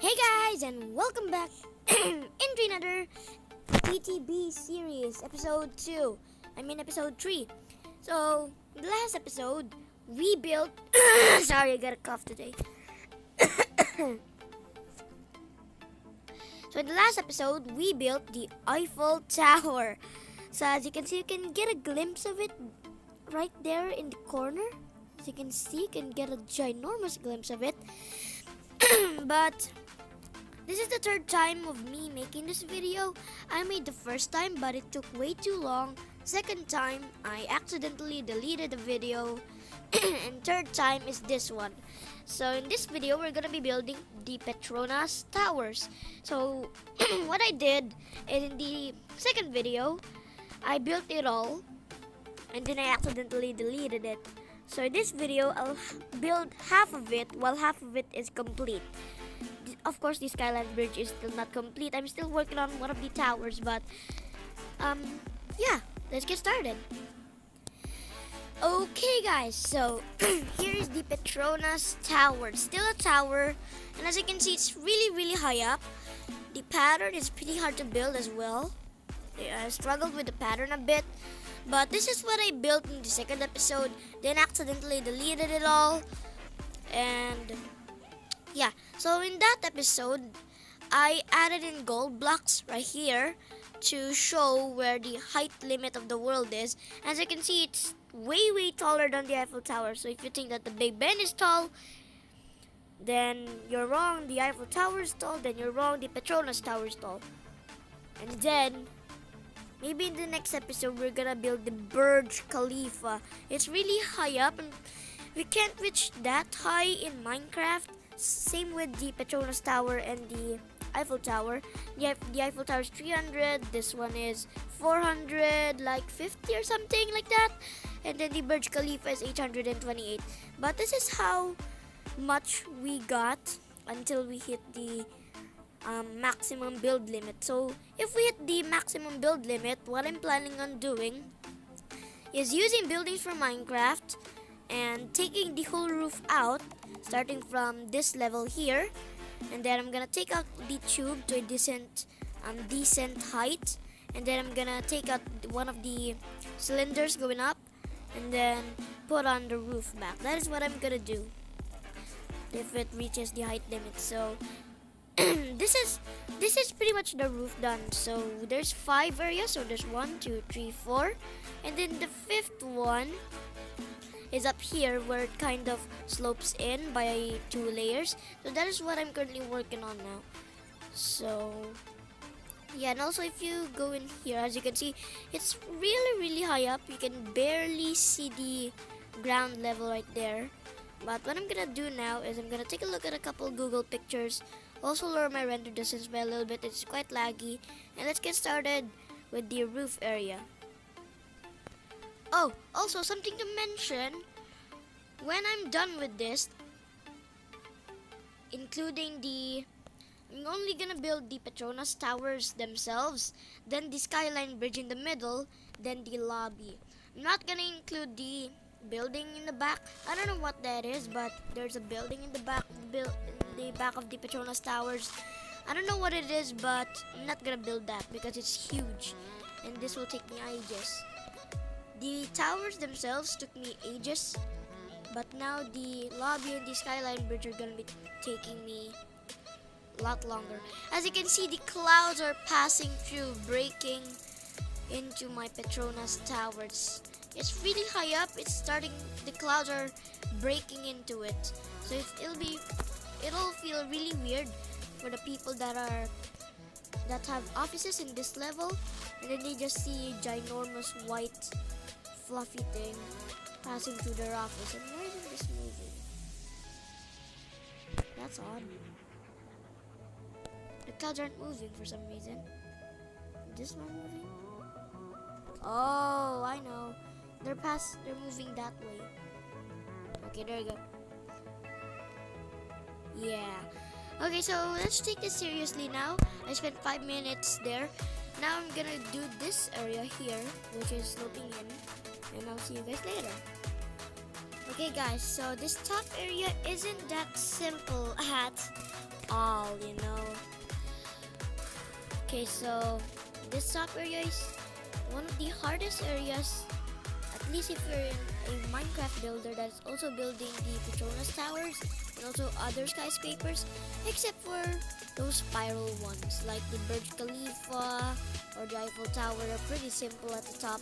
Hey guys, and welcome back into another TTB series, episode 2. Episode 3. So, in the last episode, we built. Sorry, I got a cough today. So, in the last episode, we built the Eiffel Tower. So, as you can see, you can get a glimpse of it right there in the corner. As you can see, you can get a ginormous glimpse of it. But this is the third time of me making this video. I made the first time, but it took way too long. Second time, I accidentally deleted the video. And third time is this one. So in this video, we're gonna be building the Petronas Towers. So what I did is in the second video, I built it all, and then I accidentally deleted it. So in this video, I'll build half of it while half of it is complete. Of course, the Skyline Bridge is still not complete. I'm still working on one of the towers, but yeah, let's get started. Okay guys, so here is the Petronas Tower. Still a tower, and as you can see, it's really high up. The pattern is pretty hard to build as well. I struggled with the pattern a bit, but this is what I built in the second episode, then accidentally deleted it all. And yeah, so in that episode, I added in gold blocks right here to show where the height limit of the world is. As you can see, it's way taller than the Eiffel Tower. So if you think that the Big Ben is tall, then you're wrong. The Eiffel Tower is tall, then you're wrong. The Petronas Tower is tall. And then maybe in the next episode, we're gonna build the Burj Khalifa. It's really high up, and we can't reach that high in Minecraft. Same with the Petronas Tower and the Eiffel Tower. The Eiffel Tower is 300. This one is 400, like 50 or something like that. And then the Burj Khalifa is 828. But this is how much we got until we hit the maximum build limit. So if we hit the maximum build limit, what I'm planning on doing is using buildings from Minecraft and taking the whole roof out, starting from this level here, and then I'm gonna take out the tube to a decent height, and then I'm gonna take out one of the cylinders going up, and then put on the roof back. That is what I'm gonna do if it reaches the height limit. So this is pretty much the roof done. So there's 5 areas. So there's 1, 2, 3, 4, and then the 5th one is up here where it kind of slopes in by 2 layers. So that is what I'm currently working on now. So yeah, and also if you go in here, as you can see, it's really high up. You can barely see the ground level right there. But what I'm gonna do now is I'm gonna take a look at a couple Google pictures, also lower my render distance by a little bit. It's quite laggy, and let's get started with the roof area. Oh, also something to mention, when I'm done with this, I'm only gonna build the Petronas Towers themselves, then the Skyline Bridge in the middle, then the lobby. I'm not gonna include the building in the back. I don't know what that is, but there's a building in the back, of the Petronas Towers. I don't know what it is, but I'm not gonna build that because it's huge, and this will take me ages. The towers themselves took me ages, but now the lobby and the Skyline Bridge are gonna be taking me a lot longer. As you can see, the clouds are passing through, breaking into my Petronas Towers. It's really high up. The clouds are breaking into it. So it'll feel really weird for the people that have offices in this level, and then they just see a ginormous white fluffy thing passing through their office. And why isn't this moving? That's odd. The clouds aren't moving for some reason. Is this one moving? Oh, I know. They're moving that way. Okay, there you go. Yeah. Okay, so let's take this seriously now. I spent 5 minutes there. Now I'm gonna do this area here, which is sloping in, and I'll see you guys later. Okay guys, so this top area isn't that simple at all, you know. Okay, so this top area is one of the hardest areas, at least if you're a Minecraft builder that is also building the Petronas Towers and also other skyscrapers, except for those spiral ones like the Burj Khalifa or the Eiffel Tower are pretty simple at the top.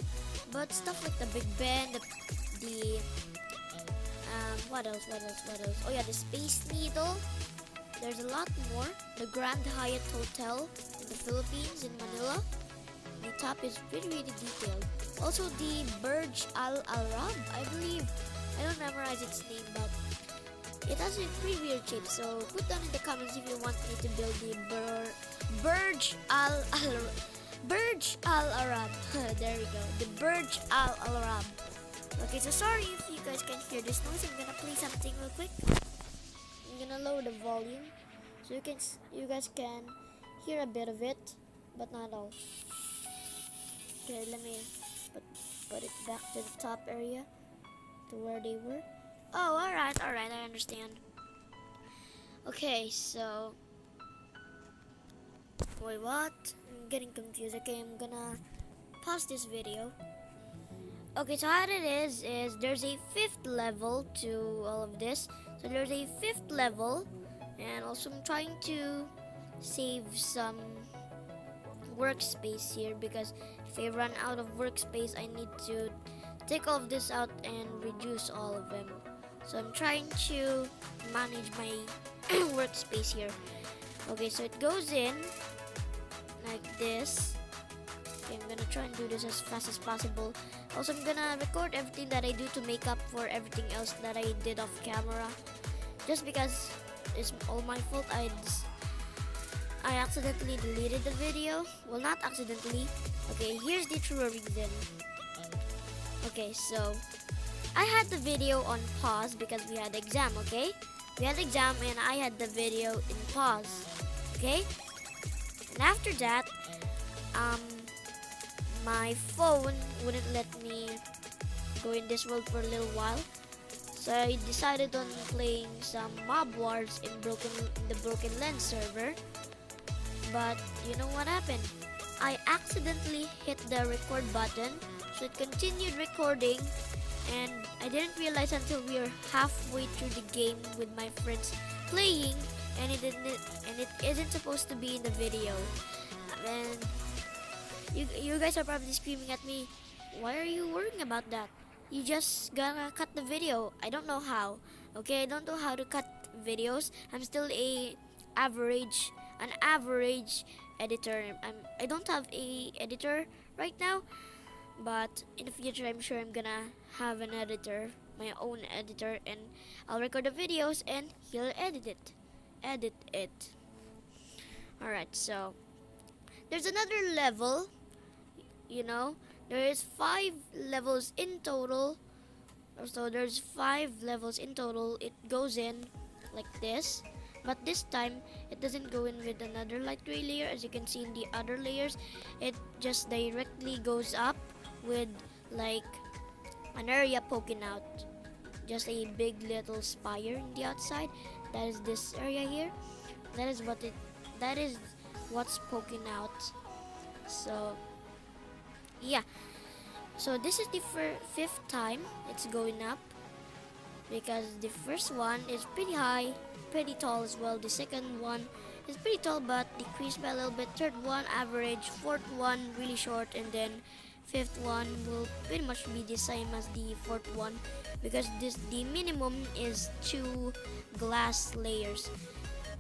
But stuff like the Big Ben, the what else? Oh yeah, the Space Needle. There's a lot more. The Grand Hyatt Hotel in the Philippines, in Manila. The top is really detailed. Also the Burj Al Arab, I believe. I don't memorize its name, but it has a pretty weird shape. So put down in the comments if you want me to build the Burj Al Arab. There we go. The Burj Al Arab. Okay, so sorry if you guys can hear this noise. I'm gonna play something real quick. I'm gonna lower the volume so you guys can hear a bit of it, but not all. Okay, let me put it back to the top area to where they were. Oh, alright, I understand. Okay, so wait, what? I'm getting confused. Okay, I'm gonna pause this video. Okay, so how it is there's a 5th level to all of this. So there's a 5th level, and also I'm trying to save some workspace here, because if I run out of workspace, I need to take all of this out and reduce all of them. So I'm trying to manage my workspace here. Okay, so it goes in like this. Okay, I'm gonna try and do this as fast as possible. Also, I'm gonna record everything that I do to make up for everything else that I did off camera. Just because it's all my fault. I accidentally deleted the video. Well, not accidentally. Okay, here's the true reason. Okay, so I had the video on pause because we had exam, okay? We had exam and I had the video in pause, okay? And after that, my phone wouldn't let me go in this world for a little while. So I decided on playing some Mob Wars in the Broken Lens server. But you know what happened? I accidentally hit the record button, so it continued recording, and I didn't realize until we were halfway through the game with my friends playing, and it isn't supposed to be in the video. And you guys are probably screaming at me, why are you worrying about that? You just gonna cut the video. I don't know how. Okay, I don't know how to cut videos. I'm still an average editor. I don't have a editor right now, but in the future I'm sure I'm gonna have an editor, my own editor, and I'll record the videos and he'll edit it. Alright, so there's another level. You know, there is 5 levels in total. So there's 5 levels in total. It goes in like this, but this time it doesn't go in with another light gray layer. As you can see in the other layers, it just directly goes up with like an area poking out, just a big little spire in the outside. That is this area here. That is what's poking out. So yeah, so this is the 5th time it's going up, because the first one is pretty high, pretty tall as well. The second one is pretty tall but decreased by a little bit. Third one average, fourth one really short, and then fifth one will pretty much be the same as the fourth one, because the minimum is 2 glass layers.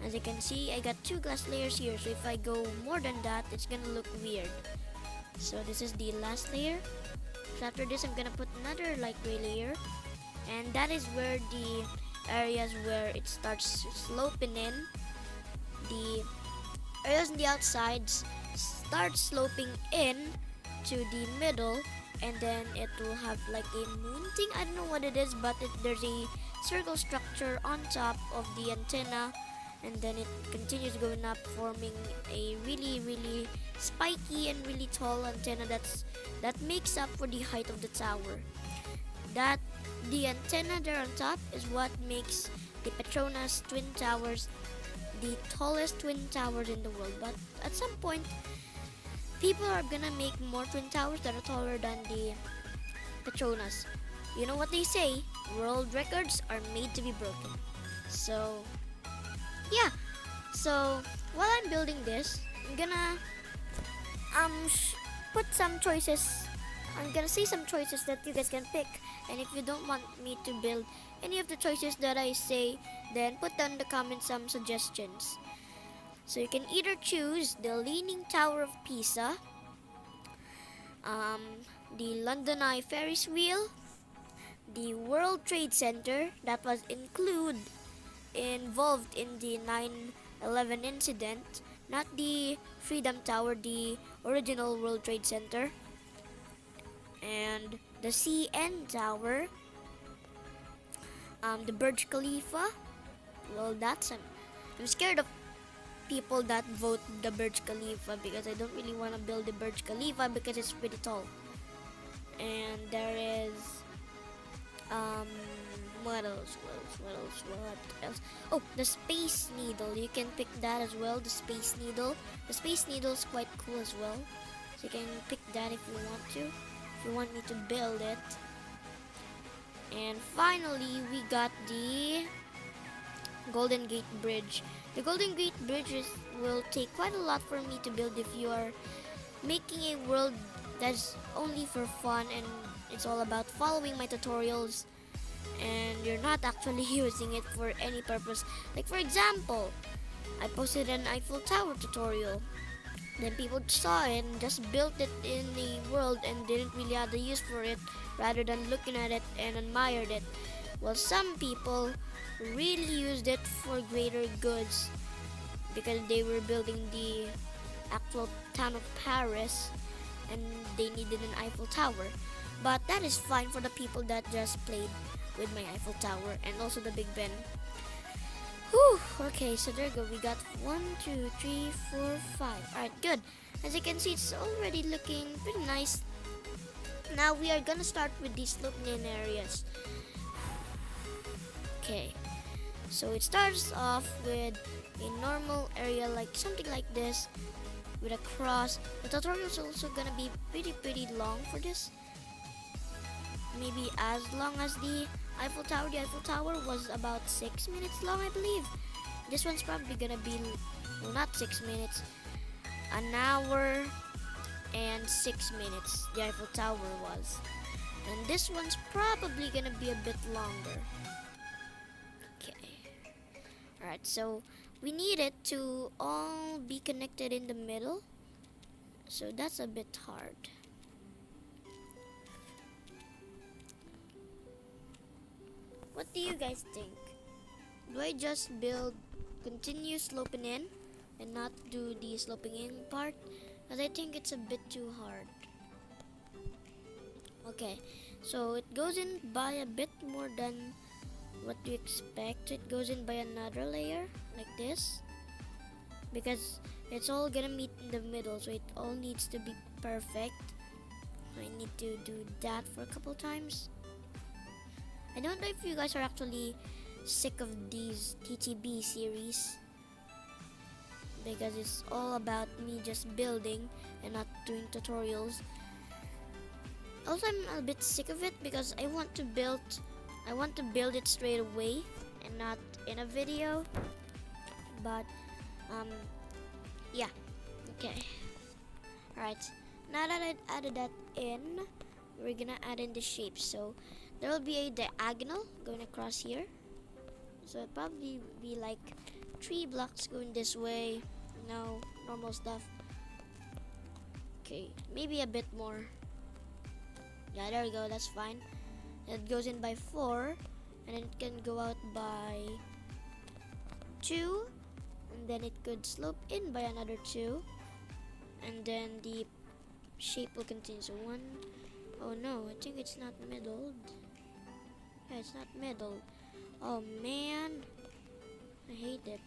As you can see, I got 2 glass layers here, so if I go more than that, it's gonna look weird. So this is the last layer. So after this, I'm gonna put another light gray layer, and that is where the areas where it starts sloping in. The areas on the outsides start sloping in to the middle, and then it will have like a moon thing. I don't know what it is, but there's a circle structure on top of the antenna, and then it continues going up, forming a really spiky and really tall antenna that makes up for the height of the tower. That the antenna there on top is what makes the Petronas Twin Towers the tallest twin towers in the world. But at some point, people are gonna make more twin towers that are taller than the Petronas. You know what they say? World records are made to be broken. So, yeah. So, while I'm building this, I'm gonna put some choices. I'm gonna say some choices that you guys can pick. And if you don't want me to build any of the choices that I say, then put down in the comments some suggestions. So you can either choose the Leaning Tower of Pisa, the London Eye Ferris wheel, the World Trade Center that was involved in the 9/11 incident, not the Freedom Tower, the original World Trade Center, and the CN Tower, the Burj Khalifa. Well, I'm scared of people that vote the Burj Khalifa because I don't really want to build the Burj Khalifa because it's pretty tall. And there is what else? Oh, the Space Needle. You can pick that as well. The Space Needle. The Space Needle is quite cool as well. So you can pick that if you want to. If you want me to build it. And finally, we got the Golden Gate Bridge. The Golden Gate Bridge will take quite a lot for me to build if you are making a world that's only for fun and it's all about following my tutorials and you're not actually using it for any purpose. Like for example, I posted an Eiffel Tower tutorial. Then people saw it and just built it in the world and didn't really have the use for it rather than looking at it and admired it. Well, some people really used it for greater goods because they were building the actual town of Paris and they needed an Eiffel Tower. But that is fine for the people that just played with my Eiffel Tower and also the Big Ben. Whew, okay, so there you go. We got 1, 2, 3, 4, 5. Alright, good. As you can see, it's already looking pretty nice. Now we are gonna start with these sloping areas. Okay, so it starts off with a normal area like something like this with a cross. The tutorial is also gonna be pretty long for this. Maybe as long as the Eiffel Tower. The Eiffel Tower was about 6 minutes long, I believe. This one's probably gonna be, well, not 6 minutes, an hour and 6 minutes. The Eiffel Tower was, and this one's probably gonna be a bit longer. Alright, so we need it to all be connected in the middle. So that's a bit hard. What do you guys think? Do I just continue sloping in and not do the sloping in part? Because I think it's a bit too hard. Okay, so it goes in by a bit more than what you expect. It goes in by another layer like this because it's all gonna meet in the middle, so it all needs to be perfect. I need to do that for a couple times. I don't know if you guys are actually sick of these TTB series because it's all about me just building and not doing tutorials. Also, I'm a bit sick of it because I want to build it straight away and not in a video. But yeah, okay. Alright, now that I added that in, we're gonna add in the shapes. So there will be a diagonal going across here, so it'll probably be like 3 blocks going this way. No, normal stuff. Okay, maybe a bit more. Yeah, there we go, that's fine. It goes in by 4, and then it can go out by 2, and then it could slope in by another 2, and then the shape will continue. So 1, oh no, I think it's not middled. Yeah, it's not middled. Oh man, I hate it.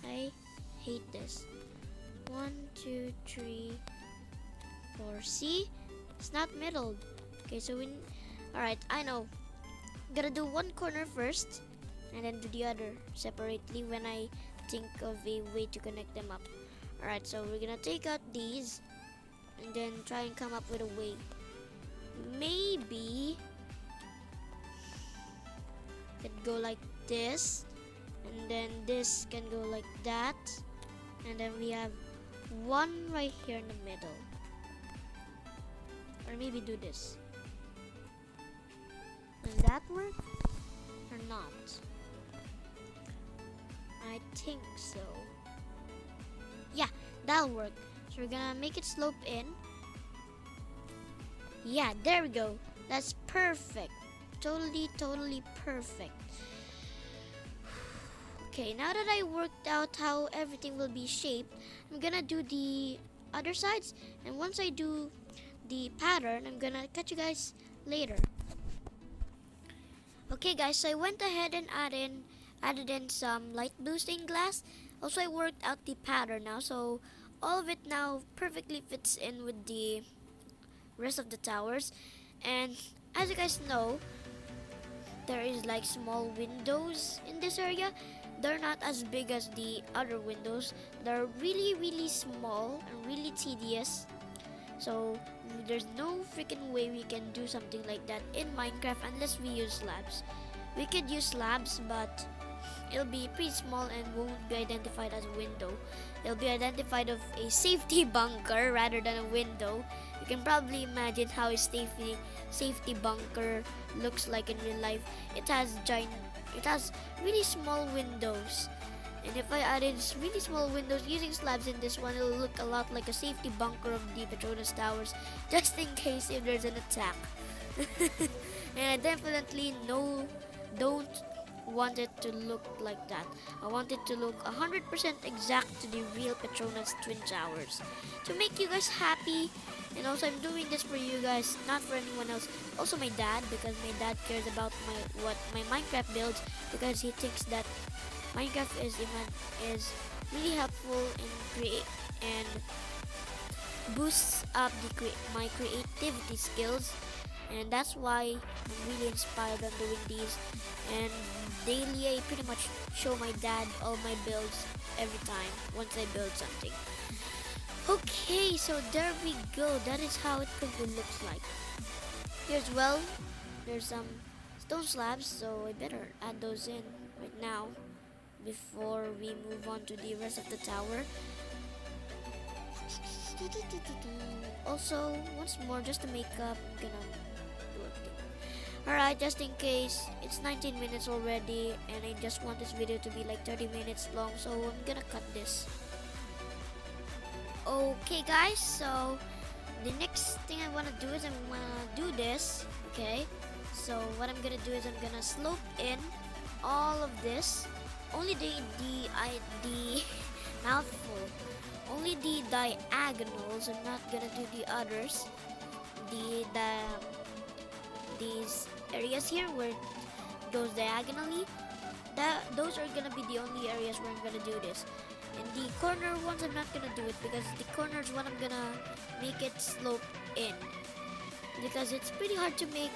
I hate this. 1, 2, 3, 4. See, it's not middled. Okay, so alright, I know. I'm gonna do one corner first and then do the other separately when I think of a way to connect them up. Alright, so we're gonna take out these and then try and come up with a way. Maybe it go like this, and then this can go like that, and then we have one right here in the middle. Or maybe do this. Will that work or not? I think so. Yeah, that'll work. So we're gonna make it slope in. Yeah, there we go. That's perfect. Totally perfect. Okay, now that I worked out how everything will be shaped, I'm gonna do the other sides, and once I do the pattern, I'm gonna catch you guys later. Okay guys, so I went ahead and added in some light blue stained glass. Also, I worked out the pattern now, so all of it now perfectly fits in with the rest of the towers. And as you guys know, there is like small windows in this area. They're not as big as the other windows. They're really small and really tedious. So there's no freaking way we can do something like that in Minecraft unless we use slabs. We could use slabs, but it'll be pretty small and won't be identified as a window. It'll be identified of a safety bunker rather than a window. You can probably imagine how a safety bunker looks like in real life. It has really small windows. And if I added really small windows using slabs in this one, it'll look a lot like a safety bunker of the Petronas Towers, just in case if there's an attack. And I definitely don't want it to look like that. I want it to look 100% exact to the real Petronas Twin Towers, to make you guys happy. And also, I'm doing this for you guys, not for anyone else. Also my dad, because my dad cares about my Minecraft builds, because he thinks that Minecraft is really helpful and boosts up my creativity skills. And that's why I'm really inspired on doing these. And daily I pretty much show my dad all my builds every time once I build something. Okay, so there we go. That is how it probably looks like. Here as well, there's some stone slabs, so I better add those in right now before we move on to the rest of the tower. Also, once more, just to make up, I'm gonna do a thing. Alright, just in case, it's 19 minutes already, and I just want this video to be like 30 minutes long, so I'm gonna cut this. Okay guys, so the next thing I want to do is I'm gonna do this. Okay, so what I'm gonna do is I'm gonna slope in all of this. Only the mouthful. Only the diagonals. I'm not gonna do the others. These areas here where it goes diagonally. Those are gonna be the only areas where I'm gonna do this. And the corner ones, I'm not gonna do it, because the corners one I'm gonna make it slope in, because it's pretty hard to make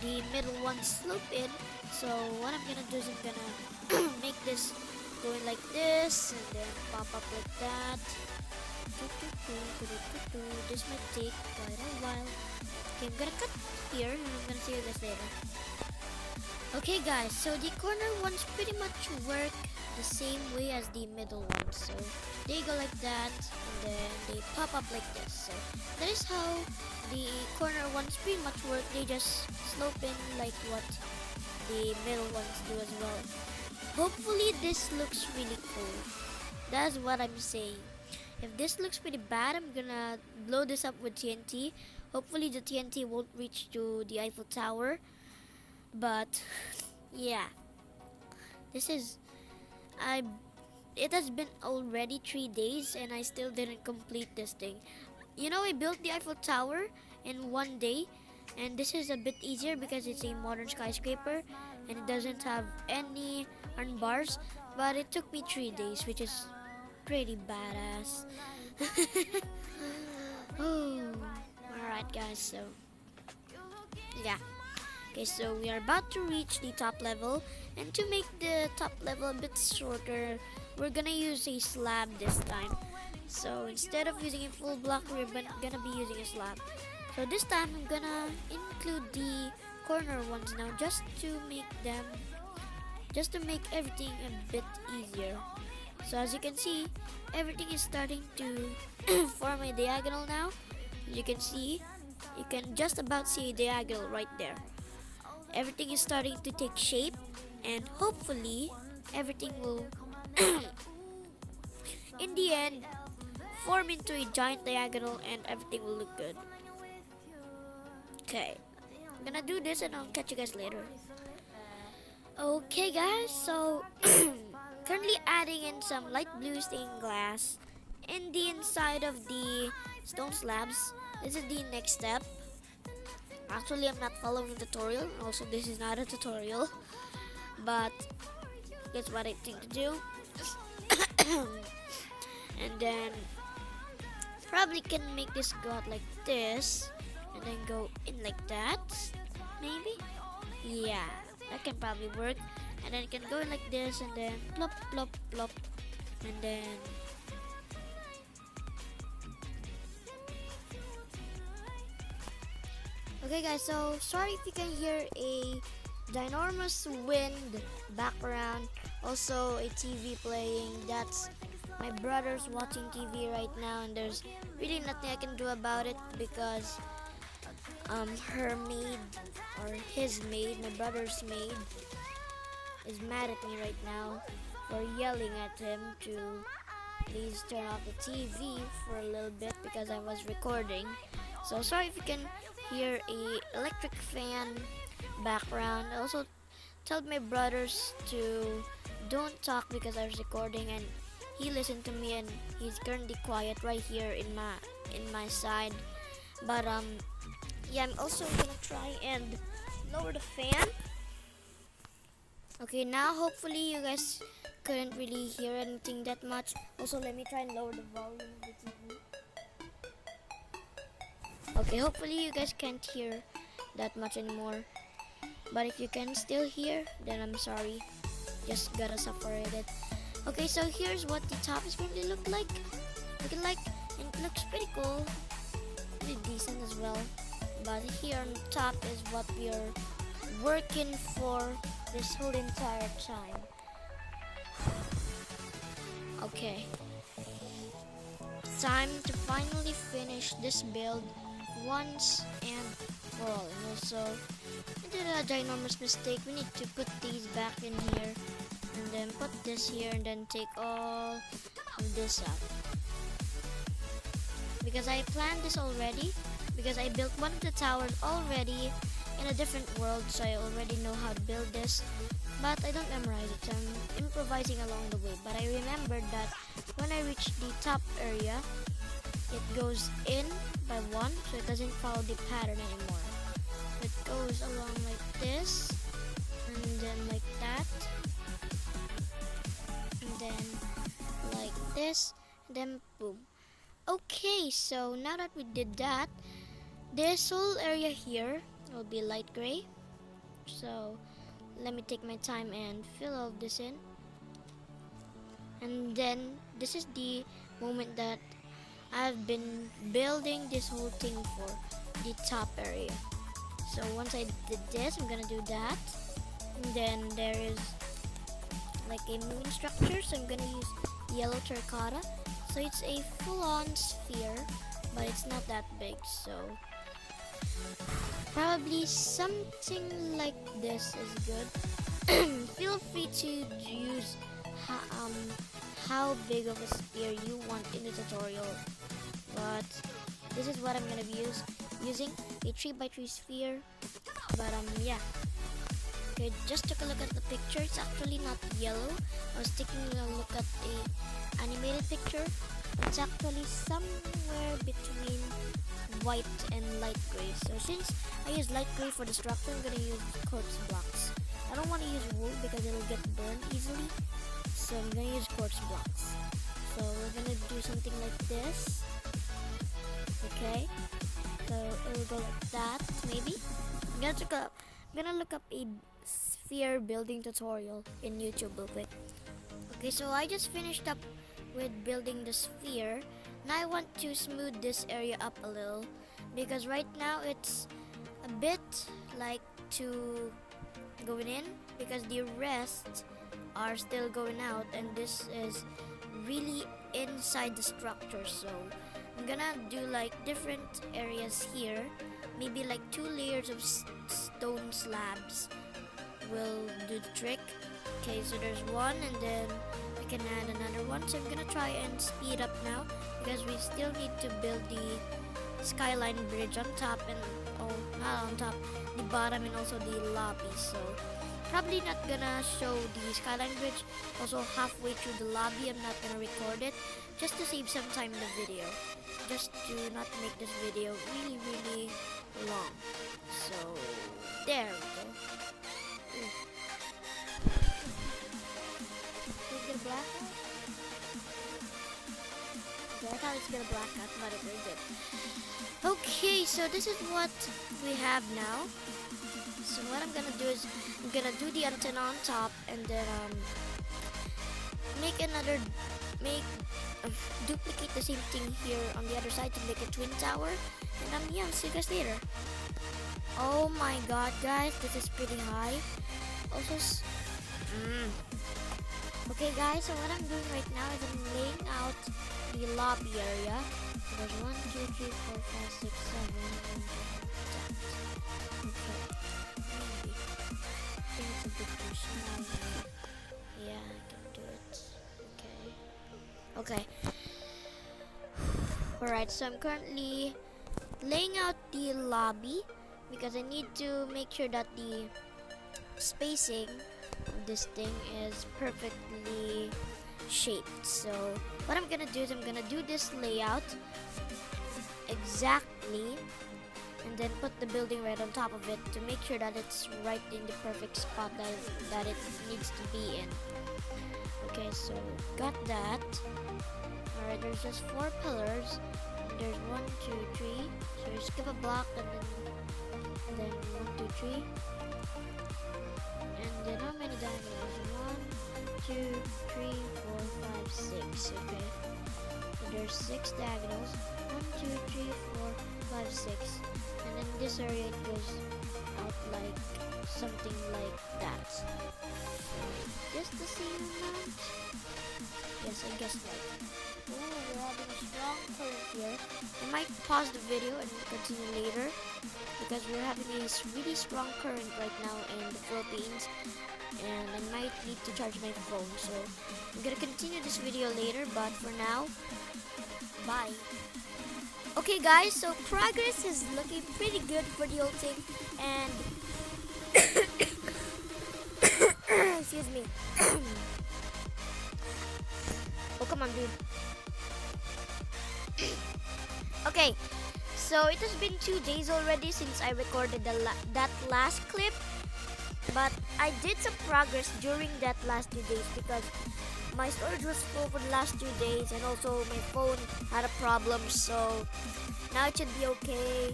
the middle one slope in. So what I'm gonna do is I'm gonna make this going like this and then pop up like that. This might take quite a while. Okay, I'm gonna cut here and I'm gonna see you guys later. Okay guys, so the corner ones pretty much work the same way as the middle ones. So they go like that and then they pop up like this. So that is how the corner ones pretty much work. They just slope in like what the middle ones do as well. Hopefully this looks really cool. That's what I'm saying. If this looks pretty bad, I'm gonna blow this up with TNT. Hopefully the TNT won't reach to the Eiffel Tower. But yeah, it has been already 3 days and I still didn't complete this thing. You know, I built the Eiffel Tower in 1 day, and this is a bit easier because it's a modern skyscraper and it doesn't have any iron bars, but it took me 3 days, which is pretty badass. Oh, alright guys, so yeah. Okay, so we are about to reach the top level, and to make the top level a bit shorter, we're gonna use a slab this time. So instead of using a full block, we're gonna be using a slab. So this time I'm gonna include the corner ones now, just to make everything a bit easier. So as you can see, everything is starting to form a diagonal now. As you can see, you can just about see a diagonal right there. Everything is starting to take shape, and hopefully everything will in the end form into a giant diagonal, and everything will look good. Okay, I'm gonna do this and I'll catch you guys later. Okay guys, so currently adding in some light blue stained glass in the inside of the stone slabs. This is the next step. Actually, I'm not following the tutorial. Also, this is not a tutorial, but that's what I think to do. And then probably can make this go out like this, and then go in like that. Maybe, yeah, that can probably work. And then it can go in like this, and then plop, plop, plop, and then okay guys, so sorry if you can hear a ginormous wind background, also a TV playing. That's my brother's watching TV right now, and there's really nothing I can do about it because her maid, or his maid, my brother's maid, is mad at me right now for yelling at him to please turn off the TV for a little bit because I was recording. So sorry if you can hear a electric fan background. I also told my brothers to don't talk because I was recording, and he listened to me, and he's currently quiet right here in my side. But yeah, I'm also gonna try and lower the fan. Okay, now hopefully you guys couldn't really hear anything that much. Also, let me try and lower the volume of the TV. Okay, hopefully you guys can't hear that much anymore. But if you can still hear, then I'm sorry. Just gotta suffer with it. Okay, so here's what the top is going to look like. Looking like, and it looks pretty cool. Pretty decent as well. But here on top is what we are working for this whole entire time. Okay. Time to finally finish this build once and for all. And also, I did a ginormous mistake. We need to put these back in here, and then put this here, and then take all of this out. Because I planned this already, because I built one of the towers already in a different world, so I already know how to build this. But I don't memorize it, so I'm improvising along the way. But I remembered that when I reach the top area, it goes in by one, so it doesn't follow the pattern anymore. It goes along like this, and then like that, and then like this, and then boom. Okay, so now that we did that, this whole area here will be light gray. So let me take my time and fill all this in. And then this is the moment that I've been building this whole thing for, the top area. So once I did this, I'm gonna do that. And then there is like a moon structure, so I'm gonna use yellow terracotta. So it's a full-on sphere, but it's not that big, so probably something like this is good. Feel free to use how big of a sphere you want in the tutorial, but this is what I'm gonna be using a 3x3 sphere. But yeah, okay, just took a look at the picture. It's actually not yellow. I was taking a look at the animated picture. It's actually somewhere between white and light gray. So since I use light gray for the structure, I'm gonna use quartz blocks. I don't want to use wool because it'll get burned easily, so I'm gonna use quartz blocks. So we're gonna do something like this. Okay, so it'll go like that maybe. I'm gonna take I'm gonna look up a sphere building tutorial in YouTube real quick. Okay, so I just finished up with building the sphere. Now I want to smooth this area up a little because right now it's a bit like to going in because the rest are still going out, and this is really inside the structure. So I'm gonna do like different areas here, maybe like 2 layers of stone slabs will do the trick. Okay, so there's one, and then I can add another one. So I'm gonna try and speed up now because we still need to build the skyline bridge on top, and not on top, the bottom, and also the lobby. So probably not gonna show the skyline bridge. Also halfway through the lobby I'm not gonna record it just to save some time in the video, just to not make this video really long. So there we go. Is it black out? Okay, I thought it's gonna black out, but it really did. Okay, so this is what we have now. So what I'm gonna do is I'm gonna do the antenna on top, and then duplicate the same thing here on the other side to make a twin tower. And yeah, I'll see you guys later. Oh my god, guys, this is pretty high. Also, okay guys, so what I'm doing right now is I'm laying out the lobby area. So there's 1, 2, 3, 4, 5, 6, 7, 8, 9, 10. Okay. I think it's a bit too small. Yeah, I can do it. Okay. Alright, so I'm currently laying out the lobby because I need to make sure that the spacing of this thing is perfectly shaped. So what I'm gonna do is I'm gonna do this layout exactly, and then put the building right on top of it to make sure that it's right in the perfect spot that it needs to be in. Okay, so got that. Alright, there's just 4 pillars. There's 1, 2, 3. So you skip a block, and then 1, 2, 3. And then how many diagonals? 1, 2, 3, 4, 5, 6. Okay. So there's 6 diagonals. 1, 2, 3, 4, 5, 6. And then this area it goes out like something like that. So is this the same amount? Yes, I guess like. Oh, we're having a strong current here. I might pause the video and continue later because we're having a really strong current right now in the Philippines, and I might need to charge my phone. So I'm gonna continue this video later, but for now, bye. Okay guys, so progress is looking pretty good for the whole thing, and excuse me. Oh, come on, dude. Okay, so it has been 2 days already since I recorded that last clip, but I did some progress during that last 2 days because my storage was full for the last 2 days, and also my phone had a problem, so now it should be okay,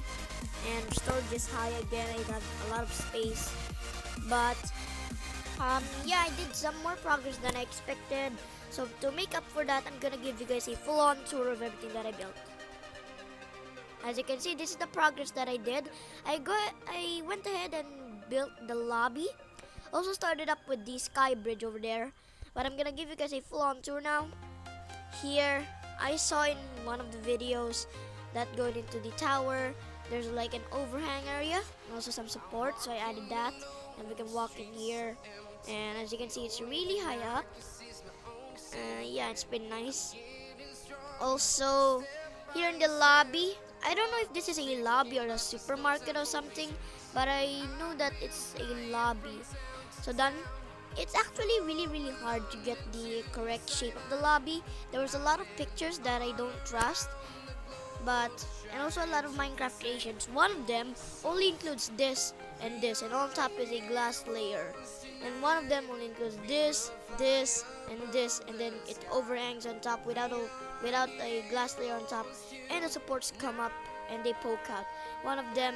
and storage is high again. I got a lot of space, but yeah, I did some more progress than I expected. So to make up for that, I'm gonna give you guys a full-on tour of everything that I built. As you can see, this is the progress that I did. I went ahead and built the lobby. Also started up with the sky bridge over there. But I'm gonna give you guys a full-on tour now. Here, I saw in one of the videos that going into the tower, there's like an overhang area and also some support. So I added that, and we can walk in here. And as you can see, it's really high up. Yeah, it's been nice. Also, here in the lobby, I don't know if this is a lobby or a supermarket or something, but I know that it's a lobby. So then, it's actually really hard to get the correct shape of the lobby. There was a lot of pictures that I don't trust, and also a lot of Minecraft creations. One of them only includes this, and on top is a glass layer. And one of them only includes this, and then it overhangs on top without a glass layer on top, and the supports come up and they poke out. One of them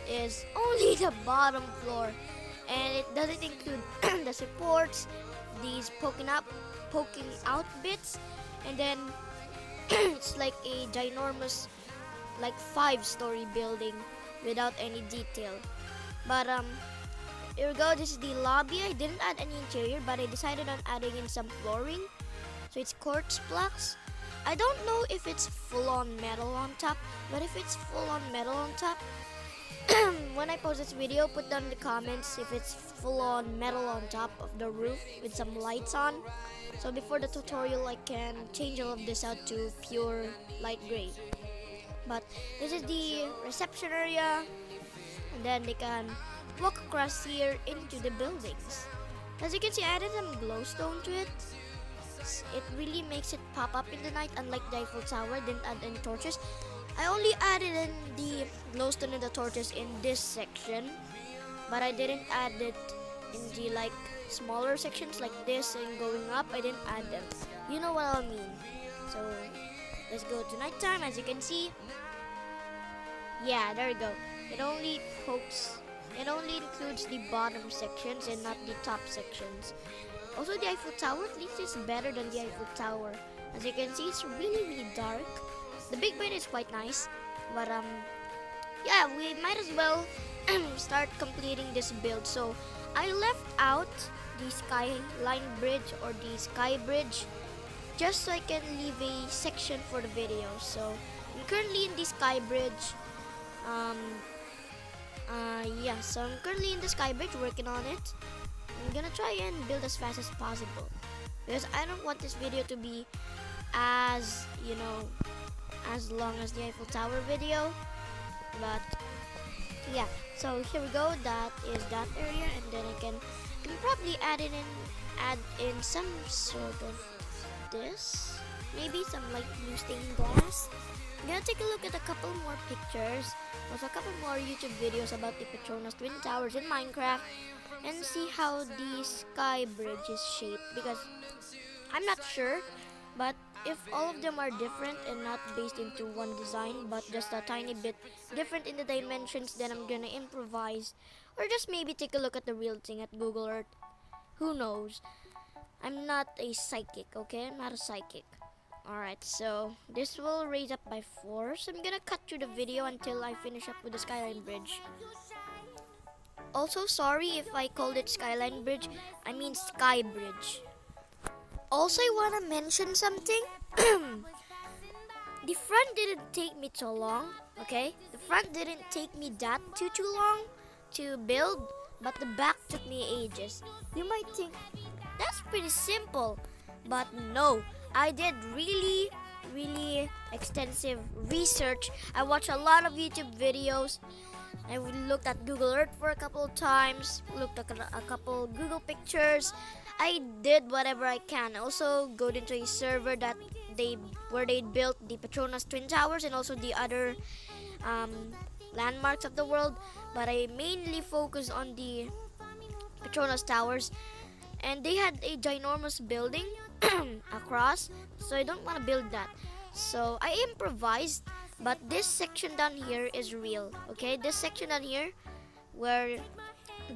is only the bottom floor, and it doesn't include the supports, these poking out bits, and then it's like a ginormous, like 5-story building without any detail. But here we go. This is the lobby. I didn't add any interior, but I decided on adding in some flooring. So it's quartz blocks. I don't know if it's full-on metal on top, but if it's full-on metal on top, when I post this video, put down in the comments if it's full-on metal on top of the roof with some lights on. So before the tutorial, I can change all of this out to pure light gray. But this is the reception area, and then they can walk across here into the buildings. As you can see, I added some glowstone to it. It really makes it pop up in the night, unlike the Eiffel Tower. Didn't add any torches. I only added in the glowstone and the torches in this section, but I didn't add it in the like smaller sections like this and going up. I didn't add them. You know what I mean. So let's go to nighttime. As you can see, yeah, there we go. It only includes the bottom sections and not the top sections. Also, the Eiffel Tower at least is better than the Eiffel Tower. As you can see, it's really dark. The big bed is quite nice, but yeah, we might as well start completing this build. So I left out the skyline bridge or the sky bridge just so I can leave a section for the video. So I'm currently in the sky bridge. Yeah, so I'm currently in the sky bridge working on it. I'm gonna try and build as fast as possible because I don't want this video to be as, you know, as long as the Eiffel Tower video. But yeah, so here we go. That is that area, and then I can probably add in some sort of this, maybe some like blue stained glass. I'm gonna take a look at a couple more pictures, also a couple more YouTube videos about the Petronas Twin Towers in Minecraft, and see how the sky bridge is shaped, because I'm not sure, but if all of them are different and not based into one design but just a tiny bit different in the dimensions, then I'm gonna improvise or just maybe take a look at the real thing at Google Earth. Who knows? I'm not a psychic, okay? I'm not a psychic. Alright, so this will raise up by 4, so I'm gonna cut through the video until I finish up with the skyline bridge. Also, sorry if I called it skyline bridge, I mean sky bridge. Also, I want to mention something. The front didn't take me so long, okay? The front didn't take me that too long to build, but the back took me ages. You might think, that's pretty simple, but no. I did really extensive research. I watched a lot of YouTube videos. I looked at Google Earth for a couple of times, looked at a couple Google pictures. I did whatever I can. Also go into a server where they built the Petronas Twin Towers and also the other landmarks of the world. But I mainly focused on the Petronas Towers, and they had a ginormous building across, so I don't want to build that. So I improvised, but this section down here is real, okay? This section down here, where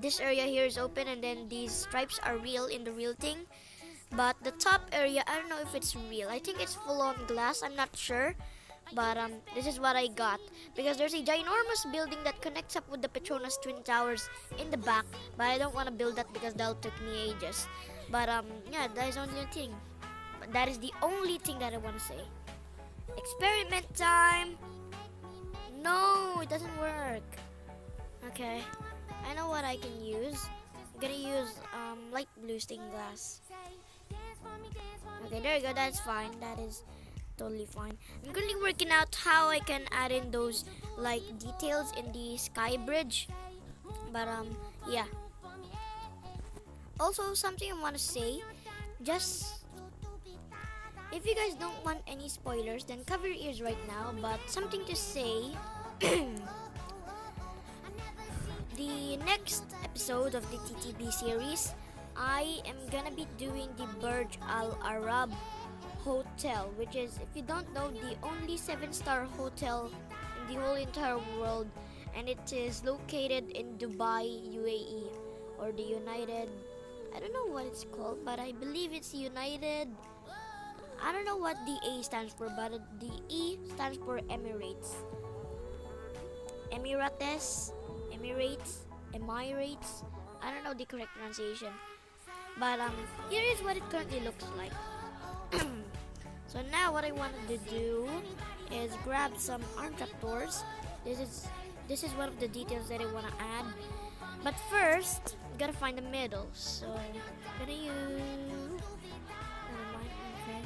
this area here is open and then these stripes are real in the real thing. But the top area, I don't know if it's real. I think it's full on glass, I'm not sure. But this is what I got, because there's a ginormous building that connects up with the Petronas Twin Towers in the back, but I don't want to build that because that'll take me ages. But yeah, that is only a thing. But that is the only thing that I want to say. Experiment time. No, it doesn't work. Okay, I know what I can use. I'm gonna use light blue stained glass. Okay, there you go. That's fine. That is totally fine. I'm currently working out how I can add in those like details in the sky bridge. But yeah. Also, something I want to say, just if you guys don't want any spoilers, then cover your ears right now. But something to say, the next episode of the TTB series, I am gonna be doing the Burj Al Arab Hotel, which is, if you don't know, the only 7-star hotel in the whole entire world, and it is located in Dubai, UAE, or the United. I don't know what it's called, but I believe it's United. I don't know what the A stands for, but the E stands for Emirates. Emirates. I don't know the correct pronunciation, but here is what it currently looks like. So now what I wanted to do is grab some arm trapdoors. This is one of the details that I want to add. But first, gotta find the middle. So I'm gonna use. Never mind. Okay.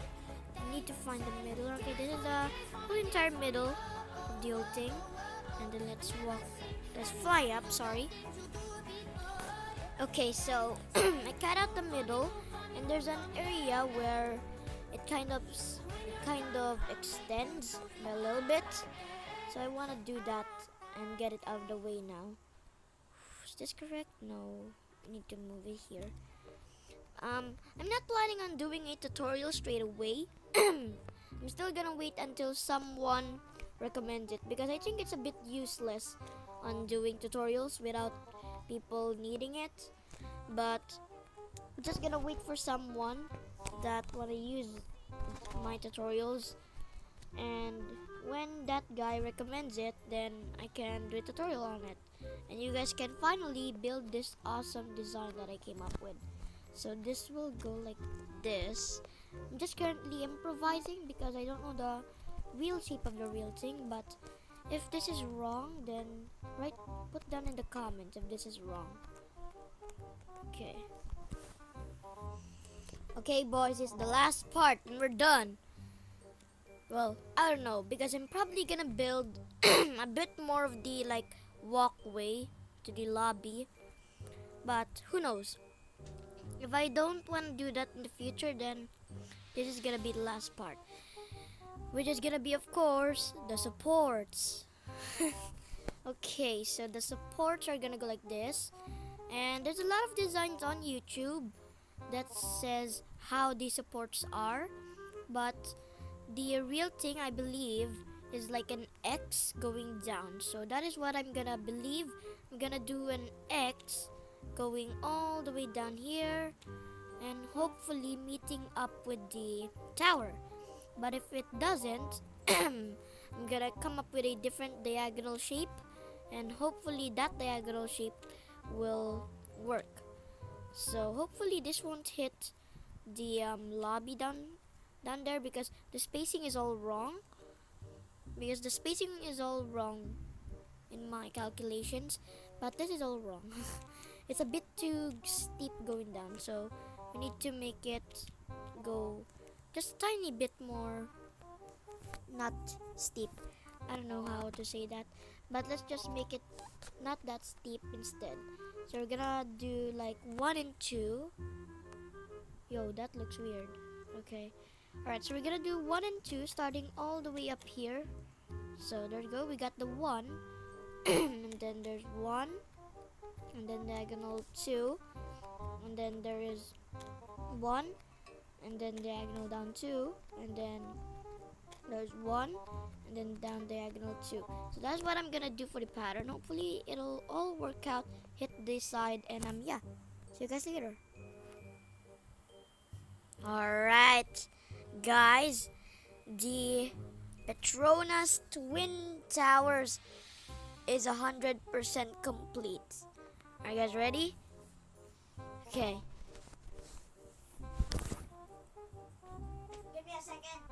I need to find the middle. Okay, this is the whole entire middle of the whole thing. And then let's fly up. Sorry. Okay, so I cut out the middle, and there's an area where it kind of extends a little bit. So I want to do that and get it out of the way now. Is this correct? No, I need to move it here. I'm not planning on doing a tutorial straight away. I'm still gonna wait until someone recommends it, because I think it's a bit useless on doing tutorials without people needing it. But I'm just gonna wait for someone that wanna use my tutorials, and when that guy recommends it, then I can do a tutorial on it, and you guys can finally build this awesome design that I came up with. So this will go like this. I'm just currently improvising because I don't know the real shape of the real thing, but if this is wrong, then put down in the comments if this is wrong. Okay boys, it's the last part and we're done. Well, I don't know, because I'm probably gonna build a bit more of the walkway to the lobby, but who knows. If I don't want to do that in the future, then this is gonna be the last part, which is gonna be, of course, the supports. Okay, so the supports are gonna go like this, and there's a lot of designs on YouTube that says how the supports are, but the real thing, I believe, is like an X going down. So that is what I'm gonna believe. I'm gonna do an X going all the way down here and hopefully meeting up with the tower. But if it doesn't, I'm gonna come up with a different diagonal shape, and hopefully that diagonal shape will work. So hopefully this won't hit the lobby down there, because the spacing is all wrong. In my calculations, but this is all wrong. It's a bit too steep going down, so we need to make it go just a tiny bit more not steep. I don't know how to say that, but let's just make it not that steep instead. So we're gonna do like 1 and 2. Yo, that looks weird. Okay. Alright, so we're gonna do 1 and 2 starting all the way up here. So there you go, we got the 1. And then there's 1. And then diagonal 2. And then there is 1. And then diagonal down 2. And then there's 1. And then down diagonal 2. So that's what I'm gonna do for the pattern. Hopefully it'll all work out. Hit this side, and yeah. See you guys later. Alright, guys, the Petronas Twin Towers is 100% complete. Are you guys ready? Okay. Give me a second.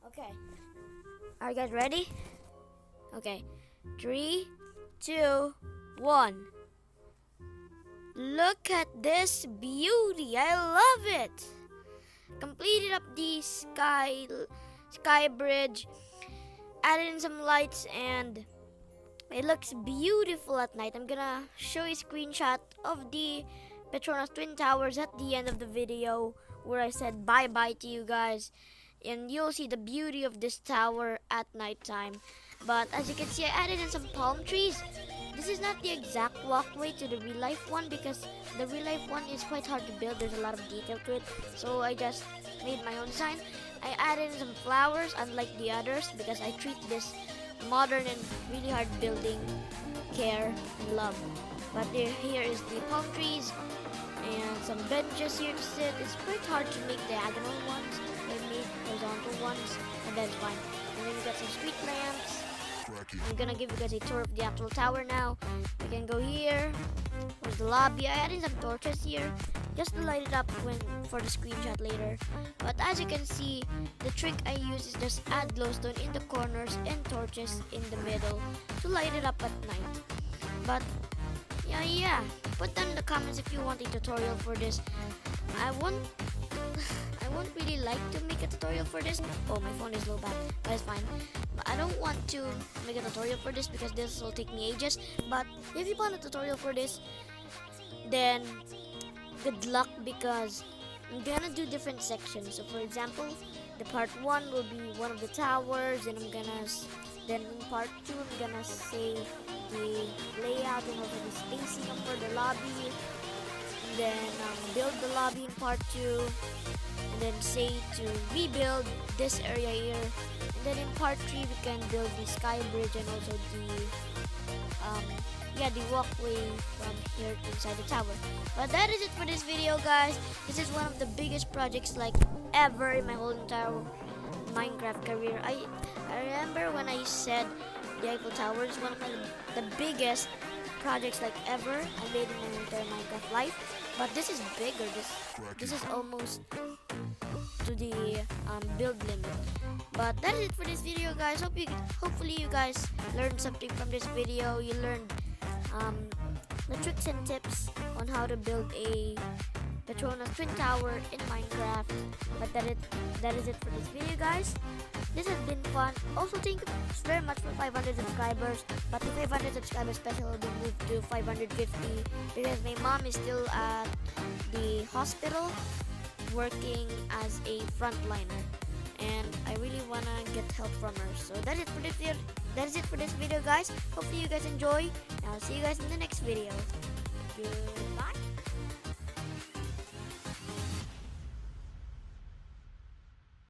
Okay. Are you guys ready? Okay. 3, 2, 1. Look at this beauty. I love it. Completed up the sky bridge. Added in some lights, and it looks beautiful at night. I'm gonna show you a screenshot of the Petronas Twin Towers at the end of the video, where I said bye-bye to you guys. And you'll see the beauty of this tower at nighttime. But as you can see, I added in some palm trees This is not the exact walkway to the real life one because the real life one is quite hard to build. There's a lot of detail to it. So I just made my own design. I added some flowers unlike the others because I treat this modern and really hard building care and love. But here is the palm trees and some benches here to sit. It's quite hard to make diagonal ones. I made horizontal ones, and that's fine. And then we got some street lamps. I'm gonna give you guys a tour of the actual tower now. We can go here. There's the lobby. I added some torches here just to light it up for the screenshot later. But as you can see, the trick I use is just add glowstone in the corners and torches in the middle to light it up at night. But yeah, put down in the comments if you want a tutorial for this. I won't really like to make a tutorial for this. Oh, my phone is low bat, but it's fine. But I don't want to make a tutorial for this because this will take me ages. But if you want a tutorial for this, then good luck because I'm gonna do different sections. So for example, the part 1 will be one of the towers, and then in part 2 I'm gonna say the layout and also the spacing up for the lobby, and then build the lobby in part 2, and then say to rebuild this area here, and then in part 3 we can build the sky bridge and also the walkway from here to inside the tower. But that is it for this video, guys. This is one of the biggest projects like ever in my whole entire Minecraft career. I remember when I said the Eiffel Tower is one of the biggest projects like ever I made in my entire Minecraft life. But this is bigger. This is almost to the build limit. But that is it for this video, guys. Hopefully you guys learned something from this video. You learned the tricks and tips on how to build a Petronas Twin Tower in Minecraft. But that is it for this video, guys. This has been fun. Also, thank you very much for 500 subscribers. But the 500 subscribers special will be moved to 550 because my mom is still at the hospital working as a frontliner, and I really wanna get help from her. So that is it for this video. That is it for this video, guys. Hopefully you guys enjoy, and I'll see you guys in the next video. Goodbye.